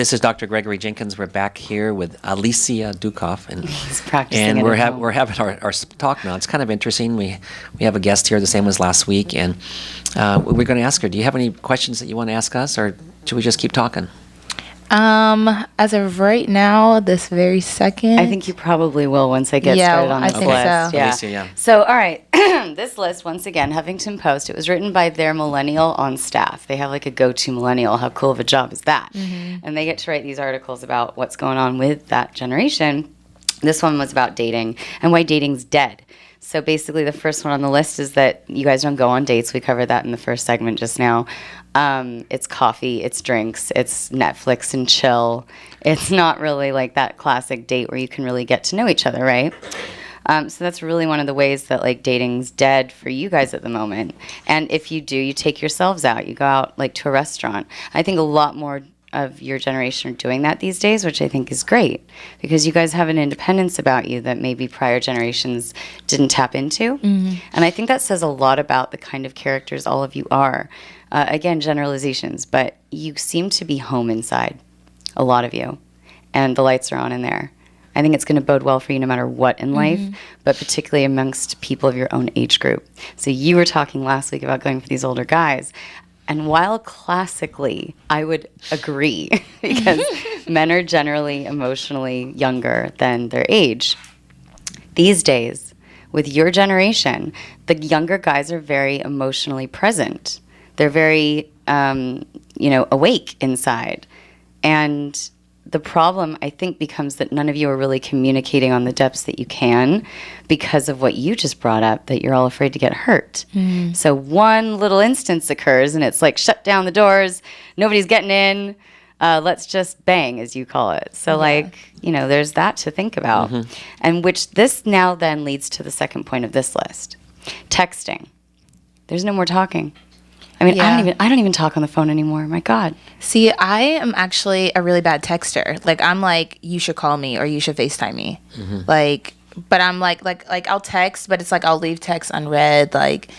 This is Dr. Gregory Jenkins. We're back here with Alicia Dukov, and He's practicing and it we're at home. we're having our talk now. It's kind of interesting. We have a guest here, the same as last week, and we're going to ask her. Do you have any questions that you want to ask us, or should we just keep talking? As of right now, this very second. I think you probably will once I get started on this think list. so. Yeah. Alicia, yeah. So, all right. This list, once again, Huffington Post, it was written by their millennial on staff. They have like a go-to millennial. How cool of a job is that? Mm-hmm. And they get to write these articles about what's going on with that generation. This one was about dating and why dating's dead. So basically, the first one on the list is that you guys don't go on dates. We covered that in the first segment just now. It's coffee, it's drinks, it's Netflix and chill. It's not really like that classic date where you can really get to know each other, right? So that's really one of the ways that like dating's dead for you guys at the moment. And if you do, you take yourselves out. You go out like to a restaurant. I think a lot more of your generation are doing that these days, which I think is great because you guys have an independence about you that maybe prior generations didn't tap into. Mm-hmm. And I think that says a lot about the kind of characters all of you are. Again, generalizations, but you seem to be home inside, a lot of you, and the lights are on in there. I think it's going to bode well for you no matter what in life, but particularly amongst people of your own age group. So you were talking last week about going for these older guys. And while classically, I would agree, because men are generally emotionally younger than their age, these days, with your generation, the younger guys are very emotionally present. They're very, awake inside. And the problem, I think, becomes that none of you are really communicating on the depths that you can because of what you just brought up, that you're all afraid to get hurt. Mm. So one little instance occurs, and it's like, shut down the doors, nobody's getting in, let's just bang, as you call it. So, there's that to think about. Mm-hmm. And which this now then leads to the second point of this list. Texting. There's no more talking. I mean, I don't even talk on the phone anymore. My God. See, I am actually a really bad texter. Like, I'm like, you should call me or you should FaceTime me. Mm-hmm. Like, but I'm like I'll text, but it's like I'll leave text unread. Like,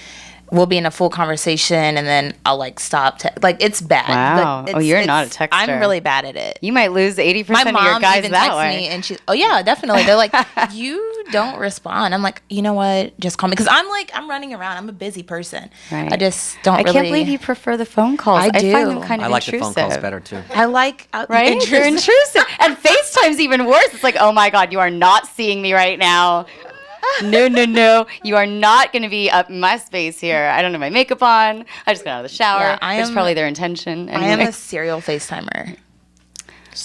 we'll be in a full conversation and then I'll like stop. It's bad. Wow. You're not a texter. I'm really bad at it. You might lose 80% of your guys that way. My mom even texts me and she's, oh yeah, definitely. They're like, you don't respond. I'm like, you know what? Just call me. Because I'm running around. I'm a busy person. Right. I just don't really. I can't believe you prefer the phone calls. I do. I find them kind of intrusive. I like the phone calls better too. I like right? You're intrusive. And FaceTime's even worse. It's like, oh my God, you are not seeing me right now. No. You are not going to be up in my space here. I don't have my makeup on. I just got out of the shower. Yeah, That's probably their intention. Anyway. I am a serial FaceTimer.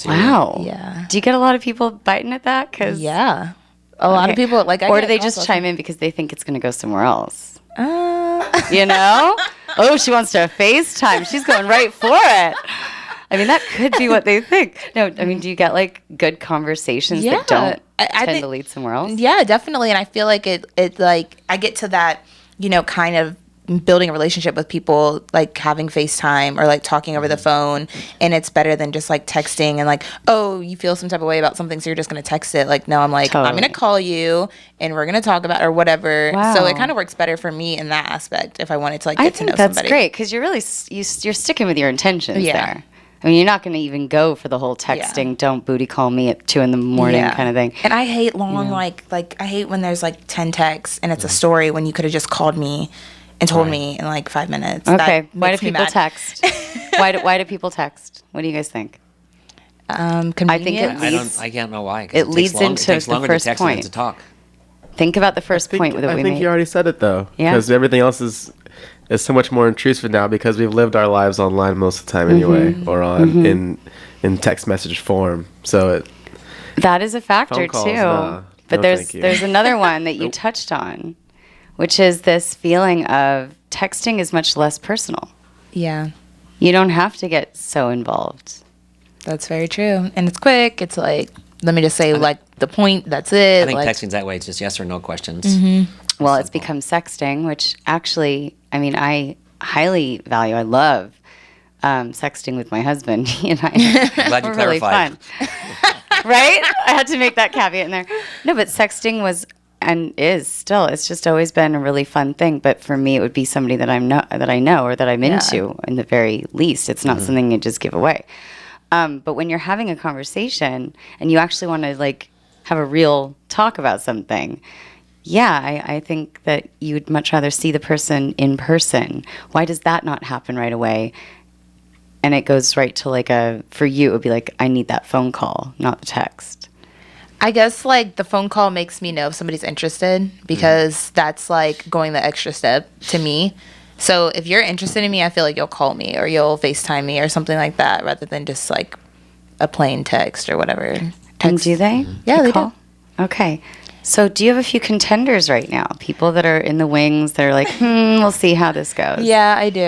Wow. Yeah. Do you get a lot of people biting at that? Yeah. A lot of people, or do they just chime in because they think it's going to go somewhere else? Oh, she wants to FaceTime. She's going right for it. I mean, that could be what they think. No, I mean, do you get like good conversations that don't tend to lead somewhere else? Yeah, definitely. And I feel like it like I get to that, kind of building a relationship with people, like having FaceTime or like talking over the phone, and it's better than just like texting and like, oh, you feel some type of way about something, so you're just gonna text it. Like, no, I'm like, totally. I'm gonna call you and we're gonna talk about or whatever. Wow. So it kind of works better for me in that aspect if I wanted to like get to know somebody. That's great because you're really you're sticking with your intentions there. I mean, you're not going to even go for the whole texting, don't booty call me at 2 a.m. kind of thing. And I hate long, I hate when there's like 10 texts and it's a story when you could have just called me and told me in like 5 minutes. Okay. Why do people text? Why do people text? What do you guys think? Convenience. I think it leads. I can't know why. It leads into the first point. To point. Think about the first point that we made. I think you already said it though. Yeah. Because everything else is so much more intrusive now because we've lived our lives online most of the time anyway, or on in text message form. So that is a factor calls, too. But there's another one that you touched on, which is this feeling of texting is much less personal. Yeah. You don't have to get so involved. That's very true. And it's quick. It's like, let me just say like the point, that's it. I think like, texting's that way. It's just yes or no questions. Mm-hmm. Well, it's become sexting, which actually, I mean, I highly value. I love sexting with my husband. He and I glad you were really fun. Right? I had to make that caveat in there. No, but sexting was and is still. It's just always been a really fun thing. But for me, it would be somebody that I know or that I'm into in the very least. It's not something you just give away. But when you're having a conversation and you actually want to like have a real talk about something, yeah, I think that you'd much rather see the person in person. Why does that not happen right away? And it goes right to like for you, it would be like, I need that phone call, not the text. I guess like the phone call makes me know if somebody's interested because that's like going the extra step to me. So if you're interested in me, I feel like you'll call me or you'll FaceTime me or something like that rather than just like a plain text or whatever. And do they? Yeah, they call? do. Okay. So do you have a few contenders right now? People that are in the wings that are like, we'll see how this goes. Yeah, I do.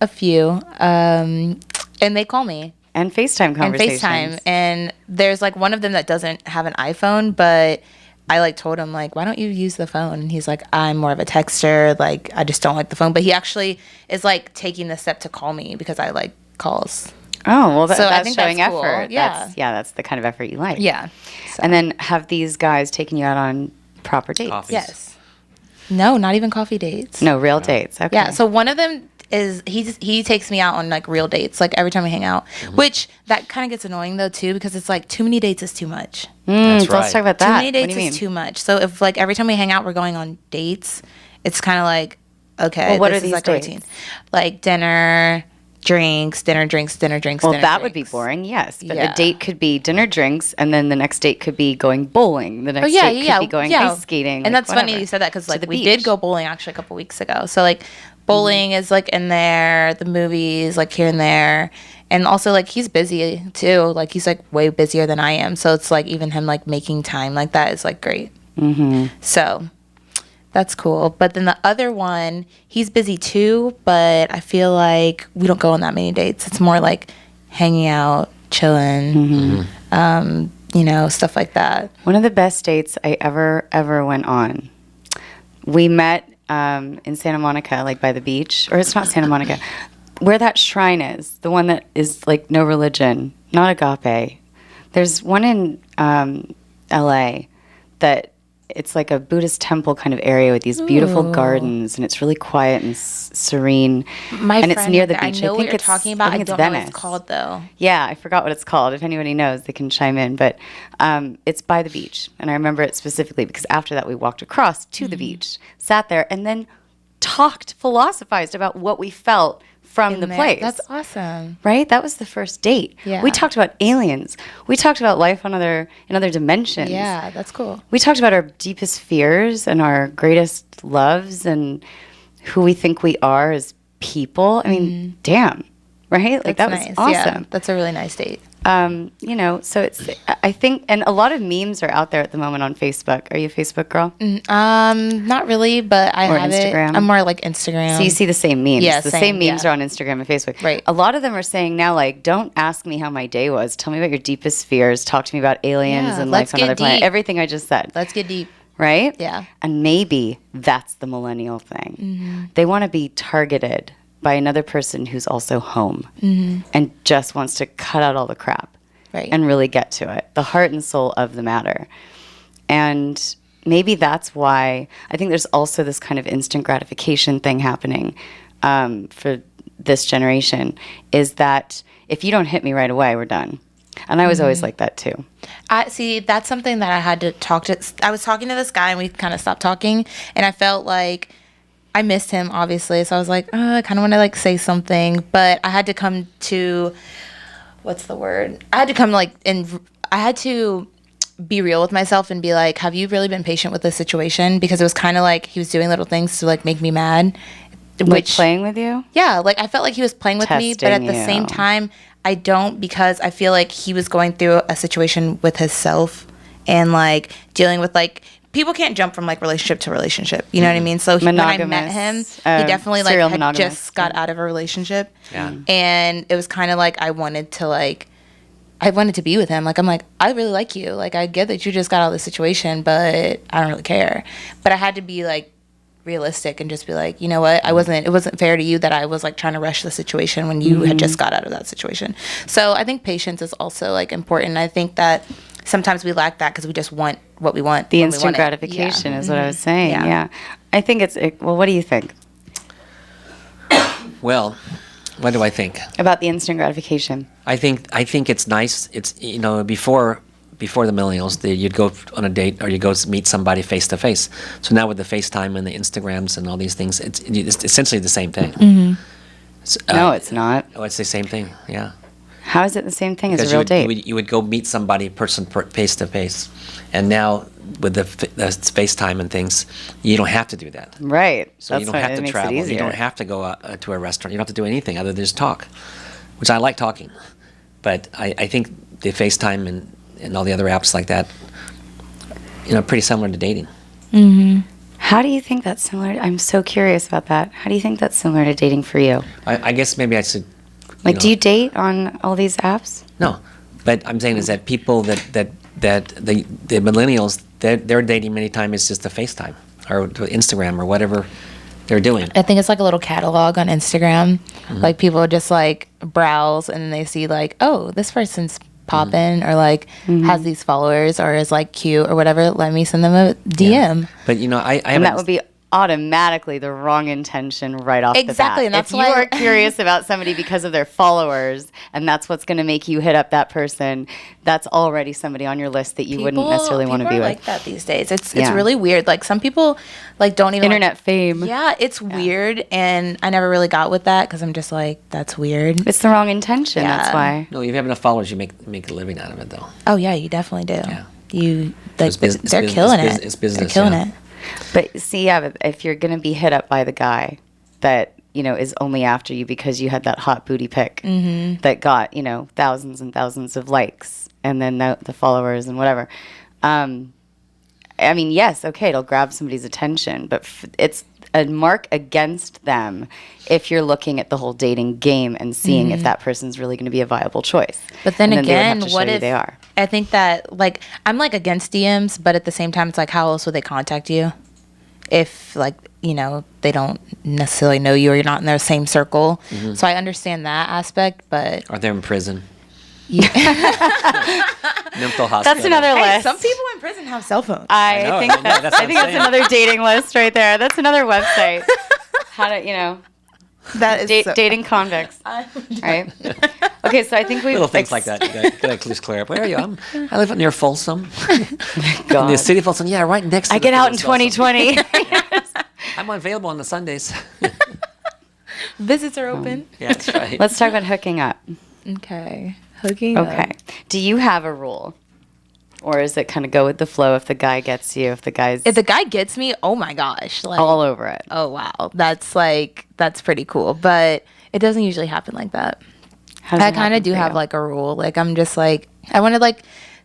A few. And they call me. And FaceTime conversations. And FaceTime. And there's like one of them that doesn't have an iPhone, but I like told him like, why don't you use the phone? And he's like, I'm more of a texter. Like, I just don't like the phone. But he actually is like taking the step to call me because I like calls. Oh, well, So I that's think showing that's cool. effort. Yeah. That's the kind of effort you like. Yeah. So. And then have these guys taken you out on proper dates? Coffees. Yes. No, not even coffee dates. No, real dates. Okay. Yeah. So one of them is he takes me out on like real dates, like every time we hang out, which that kind of gets annoying though too because it's like too many dates is too much. That's Let's right. talk about that. Too many What dates do you mean? is too much. So if like every time we hang out we're going on dates, it's kind of like okay. Well, what this are is these like a dates? routine, like dinner, drinks, dinner, drinks, dinner, drinks. Well, dinner, that would be drinks. boring, yes. But Yeah. a date could be dinner, drinks, and then the next date could be going bowling. The next Oh yeah, date yeah, could be going yeah. ice skating. And like, that's funny whatever. you said that because To like the we did beach. go bowling actually a couple weeks ago. So like bowling is like in there, the movies like here and there, and also like he's busy too. Like he's like way busier than I am. So it's like even him like making time like that is like great. So that's cool. But then the other one, he's busy too, but I feel like we don't go on that many dates. It's more like hanging out, chilling, you know, stuff like that. One of the best dates I ever went on. We met in Santa Monica, like by the beach, or it's not Santa Monica, where that shrine is, the one that is like no religion, not agape. There's one in LA that it's like a Buddhist temple kind of area with these beautiful gardens, and it's really quiet and serene. And it's near the beach. I know what you're talking about. I think it's don't know what Venice. it's called though. Yeah, I forgot what it's called. If anybody knows, they can chime in. But it's by the beach. And I remember it specifically because after that we walked across to the beach, sat there, and then philosophized about what we felt from the In there. place. That's awesome. Right? That was the first date. Yeah. We talked about aliens. We talked about life in other dimensions. Yeah, that's cool. We talked about our deepest fears and our greatest loves and who we think we are as people. I mean, damn. Right? Like that was nice. awesome. Yeah, that's a really nice date. You know, so it's, I think, and a lot of memes are out there at the moment on Facebook. Are you a Facebook girl? Not really, but I Or have Instagram? it. I'm more like Instagram. So you see the same memes. Yeah, the same, same memes yeah. are on Instagram and Facebook. Right. A lot of them are saying now, like, don't ask me how my day was. Tell me about your deepest fears. Talk to me about aliens Yeah, and let's life on get other planets. deep. Everything I just said. Let's get deep. Right? Yeah. And maybe that's the millennial thing. They want to be targeted by another person who's also home and just wants to cut out all the crap. Right. And really get to it, the heart and soul of the matter. And maybe that's why I think there's also this kind of instant gratification thing happening for this generation, is that if you don't hit me right away, we're done. And I was always like that too. I see. That's something that I had to talk to. I was talking to this guy, and we kind of stopped talking, and I felt like I missed him, obviously. So I was like, I kind of want to like say something, but I had to come to, what's the word? I had to come like, and I had to be real with myself and be like, have you really been patient with this situation? Because it was kind of like he was doing little things to like make me mad. Like playing with you? Yeah, like I felt like he was playing with me, but at Testing the same you. time, I don't, because I feel like he was going through a situation with himself and like dealing with like, people can't jump from like relationship to relationship. You know what I mean? So when I met him, he definitely like serial had monogamous. just got out of a relationship. Yeah. And it was kind of like I wanted to be with him. Like, I'm like, I really like you. Like, I get that you just got out of the situation, but I don't really care. But I had to be like realistic and just be like, you know what? It wasn't fair to you that I was like trying to rush the situation when you had just got out of that situation. So I think patience is also like important. I think that sometimes we lack that because we just want what we want. The when we instant want it. gratification is what I was saying. Yeah. Yeah. I think well, what do you think Well, what do I think? about the instant gratification? I think it's nice. It's before the millennials, you'd go on a date or you go meet somebody face to face. So now with the FaceTime and the Instagrams and all these things, it's essentially the same thing. No, it's not. Oh, it's the same thing. Yeah. How is it the same thing as Because a real date? you would go meet somebody face to face, and now with the FaceTime and things, you don't have to do that. Right. So you don't have to travel. You don't have to go to a restaurant. You don't have to do anything other than just talk, which I like talking. But I think the FaceTime and all the other apps like that, pretty similar to dating. How do you think that's similar? I'm so curious about that. How do you think that's similar to dating for you? I guess maybe I should. Do you date on all these apps? No, but I'm saying is that people that the millennials, they're dating many times it's just a FaceTime or to Instagram or whatever they're doing. I think it's like a little catalog on Instagram. Like people just like browse and they see like, oh, this person's popping or like has these followers or is like cute or whatever. Let me send them a DM. Yeah. But I And that would be automatically the wrong intention right off the bat. Exactly, and that's if why you are curious about somebody because of their followers, and that's what's going to make you hit up that person, that's already somebody on your list that you wouldn't necessarily want to be People are with. like that these days. It's Yeah. really weird. Like some people like don't even Internet fame. Yeah, it's weird, and I never really got with that because I'm just like, that's weird. It's the wrong intention. Yeah. That's why. No, if you have enough followers, you make a living out of it, though. Oh yeah, you definitely do. Yeah. You like It's they're killing it. It's business. They're killing yeah. it. But see, yeah, but if you're going to be hit up by the guy that, is only after you because you had that hot booty pic that got, thousands and thousands of likes and then the followers and whatever. Yes, okay, it'll grab somebody's attention, but it's a mark against them if you're looking at the whole dating game and seeing if that person's really going to be a viable choice. But then And they would again, have to what show you if they are? I think that like I'm like against DMs, but at the same time, it's like how else would they contact you if like they don't necessarily know you or you're not in their same circle? So I understand that aspect, but Or they're in prison. yeah. Mental hospital. That's another Hey, list. some people in prison have cell phones. I know, think I know, that's, that's what I think I'm that's saying. another dating list right there. That's another website. How to, That is so- dating convicts, right? Okay, so I think we've Little things like that. You got to just clear up. Where are you? I live near Folsom. In God. the city of Folsom. Yeah, right next to I the get out in city of Folsom. 2020. I'm available on the Sundays. Visits are open. Yeah, that's right. Let's talk about hooking up. Okay. Hooking up. Okay. Do you have a rule? Or is it kind of go with the flow if the guy gets you, if the guy's If the guy gets me, oh my gosh. Like, all over it? oh wow. That's pretty cool. But it doesn't usually happen like that. How does I it kind happen of do for have you? like a rule. Like I'm just like I want to like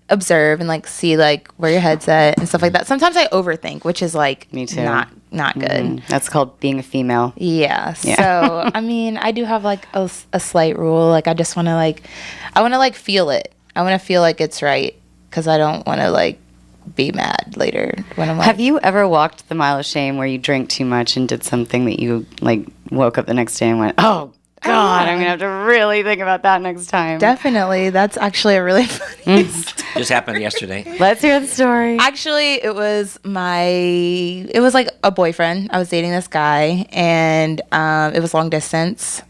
observe and like see like where your head's at and stuff like that. Sometimes I overthink, which is like Me too. not good. That's called being a female. Yeah. Yeah. So I mean, I do have like a slight rule. Like I just want to like feel it. I want to feel like it's right because I don't want to like be mad later when I'm like. Have you ever walked the mile of shame where you drank too much and did something that you like woke up the next day and went, oh God, I'm gonna have to really think about that next time. Definitely. That's actually a really funny story. Just happened yesterday. Let's hear the story. Actually, it was like a boyfriend. I was dating this guy, and it was long distance.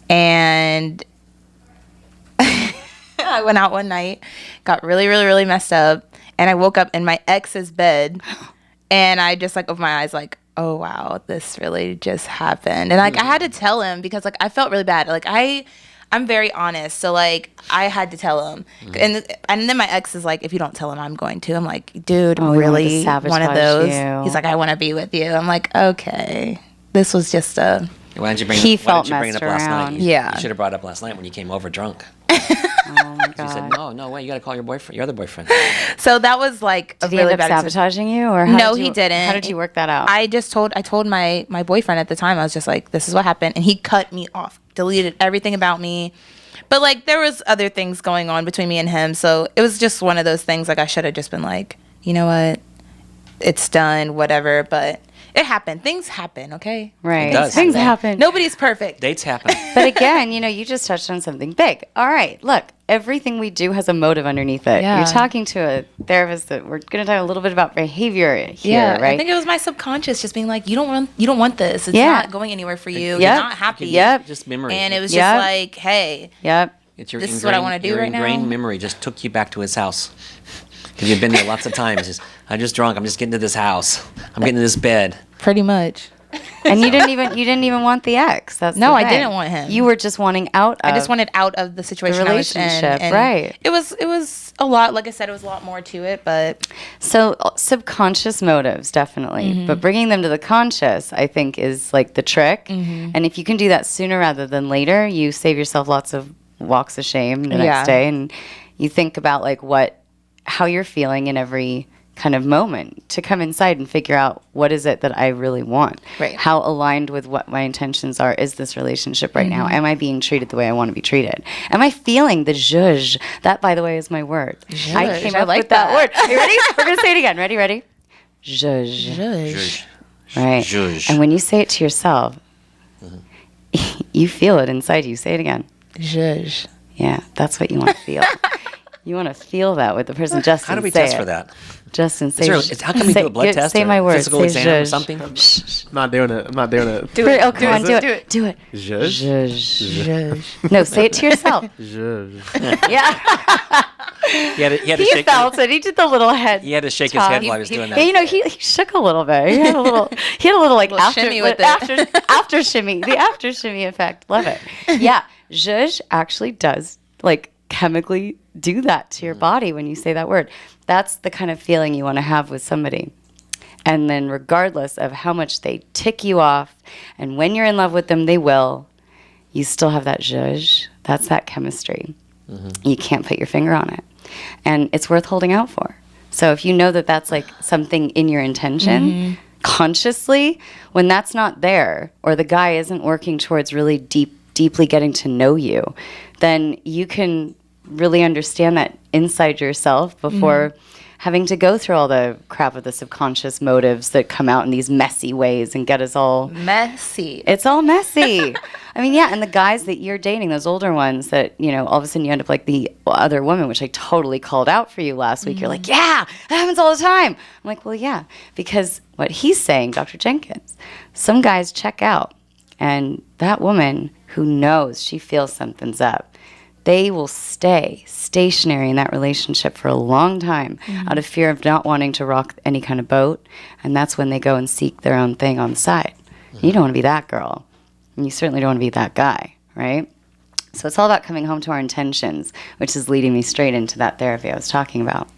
And I went out one night, got really, really, really messed up, and I woke up in my ex's bed, and I just like opened my eyes like, oh wow, this really just happened. And like I had to tell him because like I felt really bad. Like I'm very honest, so like I had to tell him, and then my ex is like, if you don't tell him, I'm going to. I'm like, dude, Oh, he wanted to really, one of sabotage those. you. He's like, I want to be with you. I'm like, okay, this was just a. Why didn't you bring He it, why felt didn't you bring it up messed last around. night? Yeah. You should have brought it up last night when you came over drunk. Oh my You God. said, no, wait, you got to call your boyfriend, your other boyfriend. So that was like a Did he really end up bad experience. sabotaging you, or how No, did you, he didn't. How did you work that out? I told my boyfriend at the time, I was just like, this is what happened. And he cut me off, deleted everything about me. But like there was other things going on between me and him. So it was just one of those things like I should have just been like, you know what? It's done, whatever. But it happened. Things happen, okay? right. It does. Things happen. Nobody's perfect. Dates happen. But again, you just touched on something big. All right, look, everything we do has a motive underneath it. Yeah. You're talking to a therapist that we're going to talk a little bit about behavior here, Yeah, right? I think it was my subconscious just being like, you don't want this. It's Yeah. not going anywhere for you. Yep. You're not happy. Yep. Just memory. And it was Yep. just like, hey, Yep. It's your this is what I want to do right now. Your ingrained memory just took you back to his house. Because you've been there lots of times. I'm just drunk. I'm just getting to this house. I'm getting to this bed. Pretty much. And you didn't even want the ex. That's No, the I thing. didn't want him. You were just wanting out of I just wanted out of the situation the I was in. relationship, And right. It was a lot. Like I said, it was a lot more to it, but So subconscious motives, definitely. But bringing them to the conscious, I think, is like the trick. And if you can do that sooner rather than later, you save yourself lots of walks of shame the next day. And you think about like how you're feeling in every kind of moment to come inside and figure out what is it that I really want. Right. How aligned with what my intentions are is this relationship right now? Am I being treated the way I want to be treated? Am I feeling the zhuzh? That, by the way, is my word. Zhuzh. I came I up like with that that. word. Are you ready? We're going to say it again. Ready? Zhuzh. Zhuzh. Right. Zhuzh. And when you say it to yourself, you feel it inside you. Say it again. Zhuzh. Yeah, that's what you want to feel. You want to feel that with the person. Justin, How do we say test it. for that? Justin, say How can we do a blood test? Say or my words. Physical Say exam or zhuzh. something? Shh. I'm not doing it. Do it. Oh, come on, do Do it. Do it. Zhuzh? Zhuzh. Zhuzh. No, say it to yourself. Zhuzh. Yeah. He had to He shake. felt it. He did the little head. He had to shake his talk. head while he was doing Yeah, that. you know, he shook a little bit. He had a little like Little after shimmy with it. after shimmy, the after shimmy effect. Love it. Yeah, zhuzh actually does like chemically do that to your body when you say that word. That's the kind of feeling you want to have with somebody. And then regardless of how much they tick you off, and when you're in love with them, they will, you still have that zhuzh. That's that chemistry. You can't put your finger on it. And it's worth holding out for. So if you know that that's like something in your intention, consciously, when that's not there, or the guy isn't working towards really deeply getting to know you, then you can really understand that inside yourself before having to go through all the crap of the subconscious motives that come out in these messy ways and get us all Messy. it's all messy. I mean, yeah, and the guys that you're dating, those older ones that, you know, all of a sudden you end up like the other woman, which I totally called out for you last week. You're like, yeah, that happens all the time. I'm like, well, yeah, because what he's saying, Dr. Jenkins, some guys check out, and that woman who knows she feels something's up, they will stay stationary in that relationship for a long time out of fear of not wanting to rock any kind of boat. And that's when they go and seek their own thing on the side. You don't want to be that girl. And you certainly don't want to be that guy, right? So it's all about coming home to our intentions, which is leading me straight into that therapy I was talking about.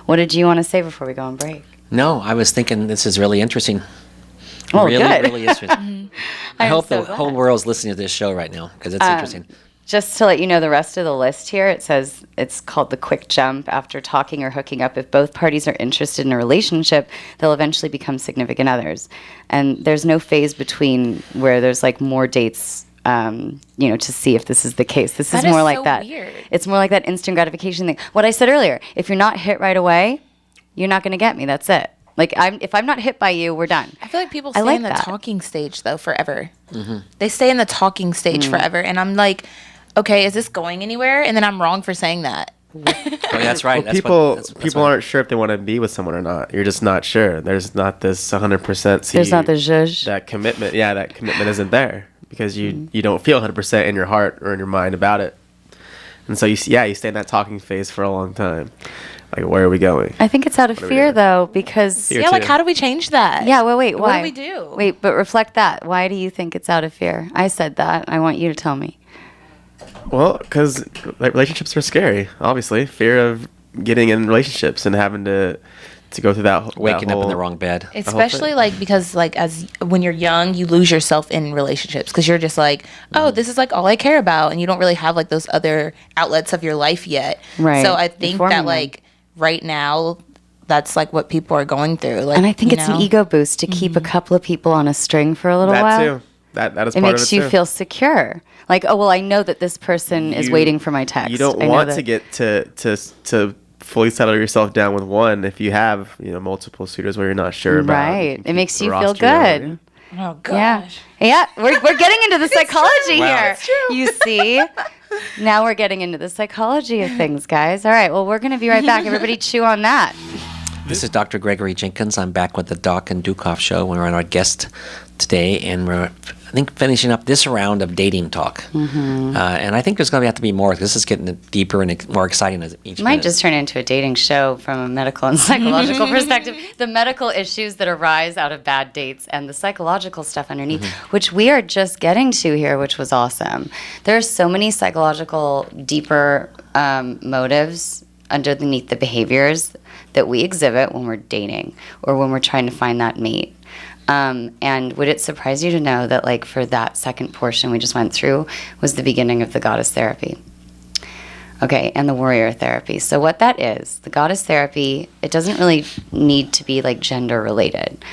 What did you want to say before we go on break? No, I was thinking this is really interesting. Oh, really, good. really interesting. I I'm hope so the glad. whole world's listening to this show right now because it's interesting. Just to let you know the rest of the list here, it says it's called the quick jump. After talking or hooking up, if both parties are interested in a relationship, they'll eventually become significant others. And there's no phase between where there's like more dates, you know, to see if this is the case. This is That is more like so that. weird. It's more like that instant gratification thing. What I said earlier, if you're not hit right away, you're not going to get me. That's it. Like, if I'm not hit by you, we're done. I feel like people I stay like in the that. talking stage though forever. They stay in the talking stage forever, and I'm like, okay, is this going anywhere? And then I'm wrong for saying that. Oh, that's right. Well, That's people what- aren't sure if they want to be with someone or not. You're just not sure. There's not this 100%. There's not the zhuzh. That commitment. Yeah, that commitment isn't there because you don't feel 100% in your heart or in your mind about it. And so you stay in that talking phase for a long time. Like, where are we going? I think it's out of What are we fear, doing? though, because... Fear Yeah, like too. how do we change that? Yeah, well, wait, why? What do we do? Wait, but reflect that. Why do you think it's out of fear? I said that. I want you to tell me. Well, because relationships are scary. Obviously, fear of getting in relationships and having to go through that waking that up in the whole- wrong bed. Especially like because like as when you're young, you lose yourself in relationships because you're just like, oh, this is like all I care about, and you don't really have like those other outlets of your life yet. Right. So I think Informing that them. like right now, that's like what people are going through. Like, And I think you it's know? an ego boost to keep a couple of people on a string for a little That while. too. That is It part makes of it you too. feel secure. Like, oh, well, I know that this person is You- waiting for my text. You don't I know want that- to get to fully settle yourself down with one if you have multiple suitors where you're not sure about. Right. can It makes keep you the feel roster going. good. Oh Yeah. gosh. Yeah. We're getting into the psychology Wow. here. It's You see? Now we're getting into the psychology of things, guys. All right. Well, we're going to be right back. Everybody chew on that. This is Dr. Gregory Jenkins. I'm back with the Doc and Dukov show. We're on our guest today, and we're, I think, finishing up this round of dating talk. And I think there's going to have to be more. This is getting deeper and more exciting as each It might minute. just turn into a dating show from a medical and psychological perspective. The medical issues that arise out of bad dates and the psychological stuff underneath, which we are just getting to here, which was awesome. There are so many psychological, deeper motives underneath the behaviors that we exhibit when we're dating or when we're trying to find that mate. And would it surprise you to know that, like, for that second portion we just went through was the beginning of the goddess therapy? Okay, and the warrior therapy. So what that is, the goddess therapy, it doesn't really need to be, like, gender related.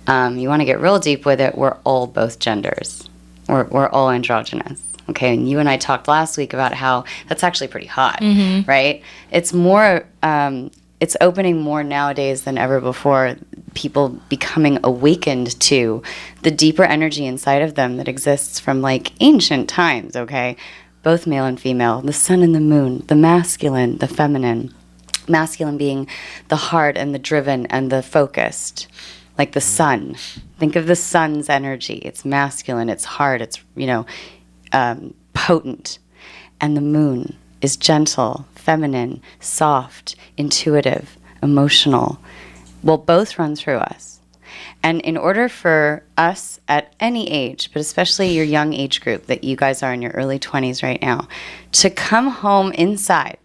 You want to get real deep with it, we're all both genders. We're all androgynous. Okay, and you and I talked last week about how that's actually pretty hot, right? It's more, it's opening more nowadays than ever before, people becoming awakened to the deeper energy inside of them that exists from, like, ancient times, okay? Both male and female, the sun and the moon, the masculine, the feminine. Masculine being the heart and the driven and the focused, like the sun. Think of the sun's energy. It's masculine, it's hard, it's, potent. And the moon is gentle, feminine, soft, intuitive, emotional. Will both run through us. And in order for us at any age, but especially your young age group that you guys are in your early 20s right now, to come home inside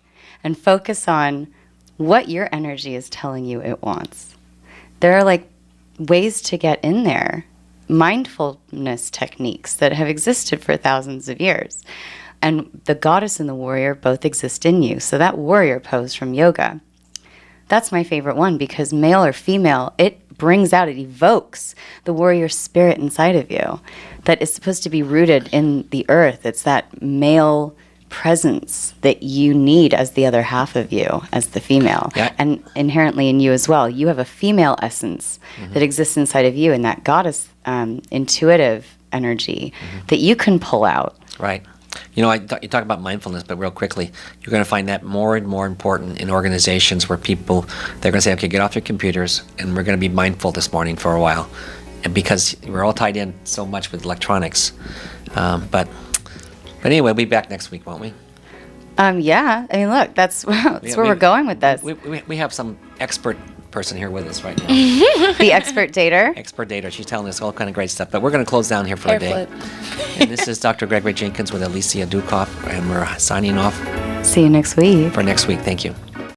and focus on what your energy is telling you it wants. There are, like, ways to get in there, mindfulness techniques that have existed for thousands of years. And the goddess and the warrior both exist in you. So that warrior pose from yoga, that's my favorite one, because male or female, it brings out, it evokes the warrior spirit inside of you that is supposed to be rooted in the earth. It's that male presence that you need as the other half of you, as the female. Yeah. And inherently in you as well. You have a female essence that exists inside of you, and that goddess intuitive energy that you can pull out. Right. You talk about mindfulness, but real quickly, you're going to find that more and more important in organizations where people, they're going to say, okay, get off your computers, and we're going to be mindful this morning for a while. And because we're all tied in so much with electronics. But anyway, we'll be back next week, won't we? Yeah. I mean, look, that's where we're going with this. We have some expert person here with us right now. The expert dater. Expert dater. She's telling us all kind of great stuff. But we're going to close down here for the day. And this is Dr. Gregory Jenkins with Alicia Dukov, and we're signing off See you next week. for next week. Thank you.